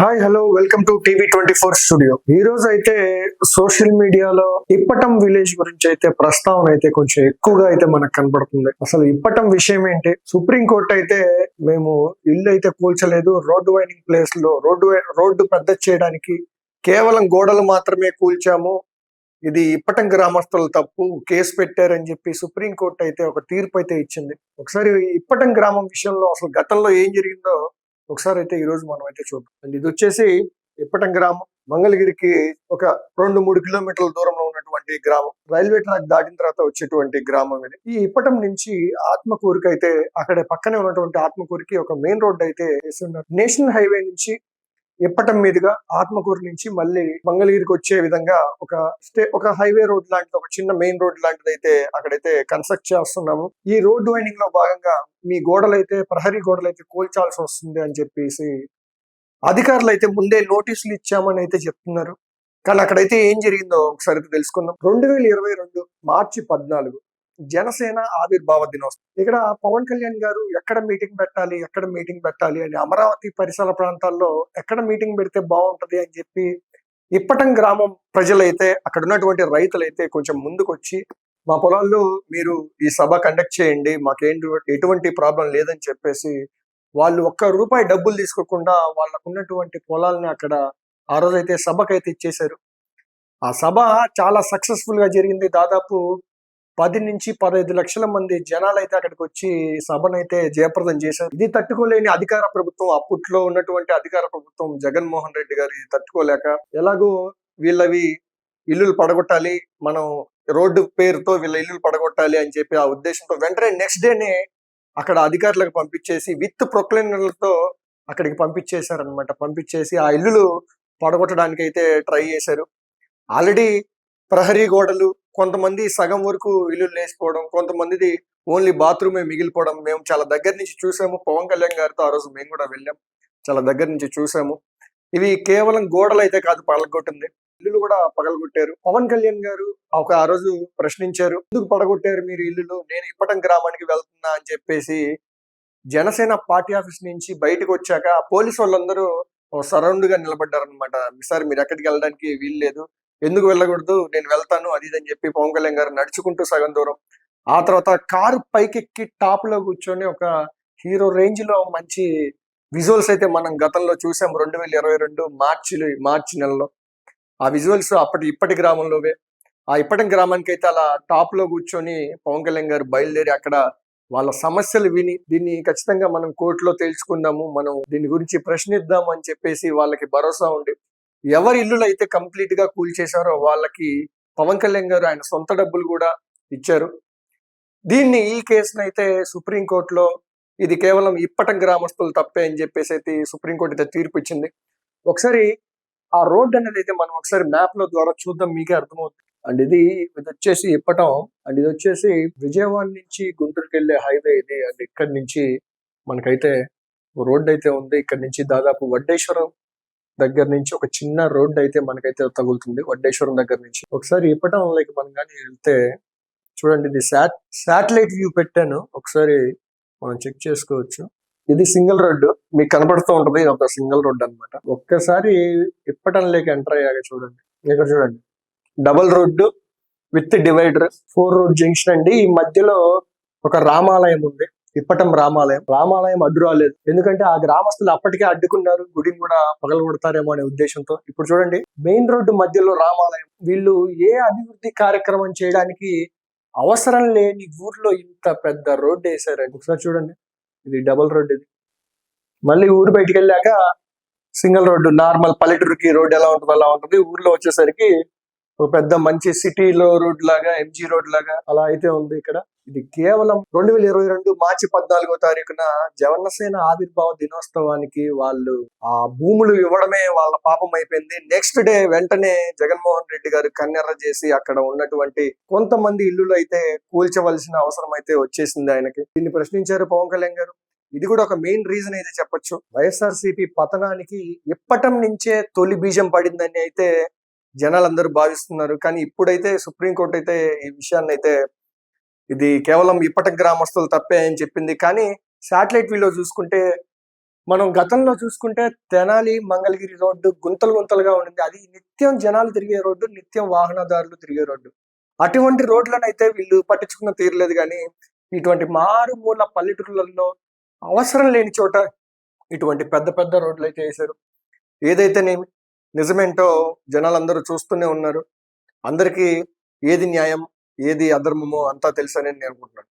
Hi hello welcome to TV 24 studio. ఈ రోజు అయితే సోషల్ మీడియాలో ఇప్పటం విలేజ్ గురించి అయితే ప్రస్తావన అయితే కొంచెం ఎక్కువగా అయితే మనకు కనబడుతుంది. అసలు ఇప్పటం విషయం ఏంటి? సుప్రీం కోర్టు అయితే మేము ఇల్లు అయితే కూల్చలేదు, రోడ్డు వైనింగ్ ప్లేస్ లో రోడ్డు పెద్ద చేయడానికి కేవలం గోడలు మాత్రమే కూల్చాము, ఇది ఇప్పటం గ్రామస్తుల తప్పు, కేసు పెట్టారని చెప్పి సుప్రీం కోర్టు అయితే ఒక తీర్పు అయితే ఇచ్చింది. ఒకసారి ఇప్పటం గ్రామం విషయంలో అసలు గతంలో ఏం జరిగిందో ఒకసారి అయితే ఈ రోజు మనం అయితే చూద్దాం. అండ్ ఇది వచ్చేసి ఇప్పటం గ్రామం, మంగళగిరికి ఒక 2-3 కిలోమీటర్ల దూరంలో ఉన్నటువంటి గ్రామం. రైల్వే ట్రాక్ దాటిన తర్వాత వచ్చేటువంటి గ్రామం ఇది. ఈ ఇప్పటం నుంచి ఆత్మకూరుకి అయితే అక్కడ పక్కనే ఉన్నటువంటి ఆత్మకూరుకి ఒక మెయిన్ రోడ్ అయితే వేసి ఉన్నారు. నేషనల్ హైవే నుంచి ఇప్పటం మీదుగా ఆత్మకూరు నుంచి మళ్ళీ మంగళగిరికి వచ్చే విధంగా ఒక హైవే రోడ్ లాంటిది, ఒక చిన్న మెయిన్ రోడ్ లాంటిది అయితే అక్కడైతే కన్స్ట్రక్ట్ చేస్తున్నాము. ఈ రోడ్ వైండింగ్ లో భాగంగా మీ గోడలైతే ప్రహరీ గోడలైతే కూల్చాల్సి వస్తుంది అని చెప్పేసి అధికారులు అయితే ముందే నోటీసులు ఇచ్చామని అయితే చెప్తున్నారు. కానీ అక్కడైతే ఏం జరిగిందో ఒకసారి తెలుసుకుందాం. 2022 మార్చి 14 జనసేన ఆవిర్భావ దినోత్సవం. ఇక్కడ పవన్ కళ్యాణ్ గారు ఎక్కడ మీటింగ్ పెట్టాలి అని అమరావతి పరిసర ప్రాంతాల్లో ఎక్కడ మీటింగ్ పెడితే బాగుంటది అని చెప్పి ఇప్పటం గ్రామం ప్రజలైతే, అక్కడ ఉన్నటువంటి రైతులైతే కొంచెం ముందుకొచ్చి మా పొలాల్లో మీరు ఈ సభ కండక్ట్ చేయండి, మాకేంటి ఎటువంటి ప్రాబ్లం లేదని చెప్పేసి వాళ్ళు ₹1 డబ్బులు తీసుకోకుండా వాళ్ళకు ఉన్నటువంటి పొలాలని అక్కడ ఆ రోజైతే సభకైతే ఇచ్చేశారు. ఆ సభ చాలా సక్సెస్ఫుల్ గా జరిగింది. దాదాపు 10-15 లక్షల మంది జనాలైతే అక్కడికి వచ్చి సభనైతే జయప్రదం చేశారు. ఇది తట్టుకోలేని అధికార ప్రభుత్వం, అప్పట్లో ఉన్నటువంటి అధికార ప్రభుత్వం జగన్మోహన్ రెడ్డి గారు ఇది తట్టుకోలేక ఎలాగో వీళ్ళవి ఇల్లులు పడగొట్టాలి, మనం రోడ్డు పేరుతో వీళ్ళ ఇల్లులు పడగొట్టాలి అని చెప్పి ఆ ఉద్దేశంతో వెంటనే నెక్స్ట్ డేనే అక్కడ అధికారులకు పంపించేసి విత్ ప్రొక్లైనర్లతో అక్కడికి పంపించేశారనమాట. పంపించేసి ఆ ఇల్లులు పడగొట్టడానికి అయితే ట్రై చేశారు. ఆల్రెడీ ప్రహరీ గోడలు, కొంతమంది సగం వరకు ఇల్లు లేచిపోవడం, కొంతమందిది ఓన్లీ బాత్రూమే మిగిలిపోవడం మేము చాలా దగ్గర నుంచి చూసాము. పవన్ కళ్యాణ్ గారితో ఆ రోజు మేము కూడా వెళ్ళాం, చాలా దగ్గర నుంచి చూసాము. ఇవి కేవలం గోడలు అయితే కాదు పగలగొట్టింది, ఇల్లులు కూడా పగలగొట్టారు. పవన్ కళ్యాణ్ గారు ఆ రోజు ప్రశ్నించారు, ఎందుకు పడగొట్టారు మీరు ఇల్లులు, నేను ఇప్పటం గ్రామానికి వెళ్తున్నా అని చెప్పేసి జనసేన పార్టీ ఆఫీస్ నుంచి బయటకు వచ్చాక పోలీసు వాళ్ళందరూ సరౌండ్ గా నిలబడ్డారనమాట. సార్ మీరు ఎక్కడికి వెళ్ళడానికి వీల్లేదు, ఎందుకు వెళ్ళకూడదు, నేను వెళ్తాను అది ఇది అని చెప్పి పవన్ కళ్యాణ్ గారు నడుచుకుంటూ సగం దూరం, ఆ తర్వాత కారు పైకెక్కి టాప్ లో కూర్చొని ఒక హీరో రేంజ్ లో మంచి విజువల్స్ అయితే మనం గతంలో చూసాం 2022 మార్చి నెలలో. ఆ విజువల్స్ ఇప్పటి గ్రామంలోవే. ఆ ఇప్పటి గ్రామానికి అయితే అలా టాప్ లో కూర్చొని పవన్ కళ్యాణ్ గారు బయలుదేరి అక్కడ వాళ్ళ సమస్యలు విని దీన్ని ఖచ్చితంగా మనం కోర్టులో తేల్చుకుందాము, మనం దీని గురించి ప్రశ్నిద్దాము అని చెప్పేసి వాళ్ళకి భరోసా ఉండి ఎవరి ఇల్లులు అయితే కంప్లీట్ గా కూల్చేశారో వాళ్ళకి పవన్ కళ్యాణ్ గారు ఆయన సొంత డబ్బులు కూడా ఇచ్చారు. ఈ కేసును అయితే సుప్రీంకోర్టులో ఇది కేవలం ఇప్పటం గ్రామస్తులు తప్పే అని చెప్పేసి అయితే సుప్రీంకోర్టు అయితే తీర్పు ఇచ్చింది. ఒకసారి ఆ రోడ్ అనేది అయితే మనం ఒకసారి మ్యాప్ లో ద్వారా చూద్దాం, మీకే అర్థమవుతుంది. అండ్ ఇది వచ్చేసి ఇప్పటం, అండ్ ఇది వచ్చేసి విజయవాడ నుంచి గుంటూరుకి వెళ్ళే హైవే ఇది. అండ్ ఇక్కడ నుంచి మనకైతే రోడ్ అయితే ఉంది. ఇక్కడ నుంచి దాదాపు వడ్డేశ్వరం దగ్గర నుంచి ఒక చిన్న రోడ్ అయితే మనకైతే తగులుతుంది. వడ్డేశ్వరం దగ్గర నుంచి ఒకసారి ఇప్పటం లైక్ మనం కానీ వెళ్తే చూడండి, ఇది శాటిలైట్ వ్యూ పెట్టాను, ఒకసారి మనం చెక్ చేసుకోవచ్చు. ఇది సింగిల్ రోడ్డు మీకు కనబడుతూ ఉంటది, ఇది ఒక సింగిల్ రోడ్ అనమాట. ఒక్కసారి ఇప్పటం లేక ఎంటర్ అయ్యాక చూడండి, ఇక్కడ చూడండి double road with divider, 4 road junction అండి. ఈ మధ్యలో ఒక రామాలయం ఉంది, ఇప్పటం రామాలయం అడ్డు రాలేదు, ఎందుకంటే ఆ గ్రామస్తులు అప్పటికే అడ్డుకున్నారు, గుడిని కూడా పగలగొడతారేమో అనే ఉద్దేశంతో. ఇప్పుడు చూడండి మెయిన్ రోడ్డు మధ్యలో రామాలయం. వీళ్ళు ఏ అభివృద్ధి కార్యక్రమం చేయడానికి అవసరం లేని ఊర్లో ఇంత పెద్ద రోడ్డు వేసారండి. ఒకసారి చూడండి, ఇది డబుల్ రోడ్. ఇది మళ్ళీ ఊరు బయటికి వెళ్ళాక సింగిల్ రోడ్డు, నార్మల్ పల్లెటూరుకి రోడ్ ఎలా ఉంటుందో అలా ఉంటుంది. ఊర్లో వచ్చేసరికి ఒక పెద్ద మంచి సిటీలో రోడ్ లాగా, ఎంజీ రోడ్ లాగా అలా అయితే ఉంది ఇక్కడ. ఇది కేవలం 2022 మార్చి 14 జనసేన ఆవిర్భావ దినోత్సవానికి వాళ్ళు ఆ భూములు ఇవ్వడమే వాళ్ళ పాపం అయిపోయింది. నెక్స్ట్ డే వెంటనే జగన్మోహన్ రెడ్డి గారు కన్నెర్ర చేసి అక్కడ ఉన్నటువంటి కొంతమంది ఇల్లులు అయితే కూల్చవలసిన అవసరం అయితే వచ్చేసింది ఆయనకి. దీన్ని ప్రశ్నించారు పవన్ కళ్యాణ్ గారు. ఇది కూడా ఒక మెయిన్ రీజన్ అయితే చెప్పొచ్చు. వైఎస్ఆర్సీపీ పతనానికి ఇప్పటం నుంచే తొలి బీజం పడిందని అయితే జనాలందరూ భావిస్తున్నారు. కానీ ఇప్పుడైతే సుప్రీంకోర్టు అయితే ఈ విషయాన్ని అయితే ఇది కేవలం ఇప్పటి గ్రామస్తులు తప్పే అని చెప్పింది. కానీ శాటిలైట్ వ్యూలో చూసుకుంటే మనం గతంలో చూసుకుంటే తెనాలి మంగళగిరి రోడ్డు గుంతలు గుంతలుగా ఉండింది. అది నిత్యం జనాలు తిరిగే రోడ్డు, నిత్యం వాహనదారులు తిరిగే రోడ్డు. అటువంటి రోడ్లను అయితే వీళ్ళు పట్టించుకున్న తీరలేదు కానీ ఇటువంటి మారుమూల పల్లెటూర్లలో అవసరం లేని చోట ఇటువంటి పెద్ద పెద్ద రోడ్లు అయితే వేశారు. ఏదైతేనేమి నిజమేంటో జనాలందరూ చూస్తూనే ఉన్నారు. అందరికీ ఏది న్యాయం ఏది అధర్మమో అంతా తెలుసని నేను అనుకుంటున్నాను.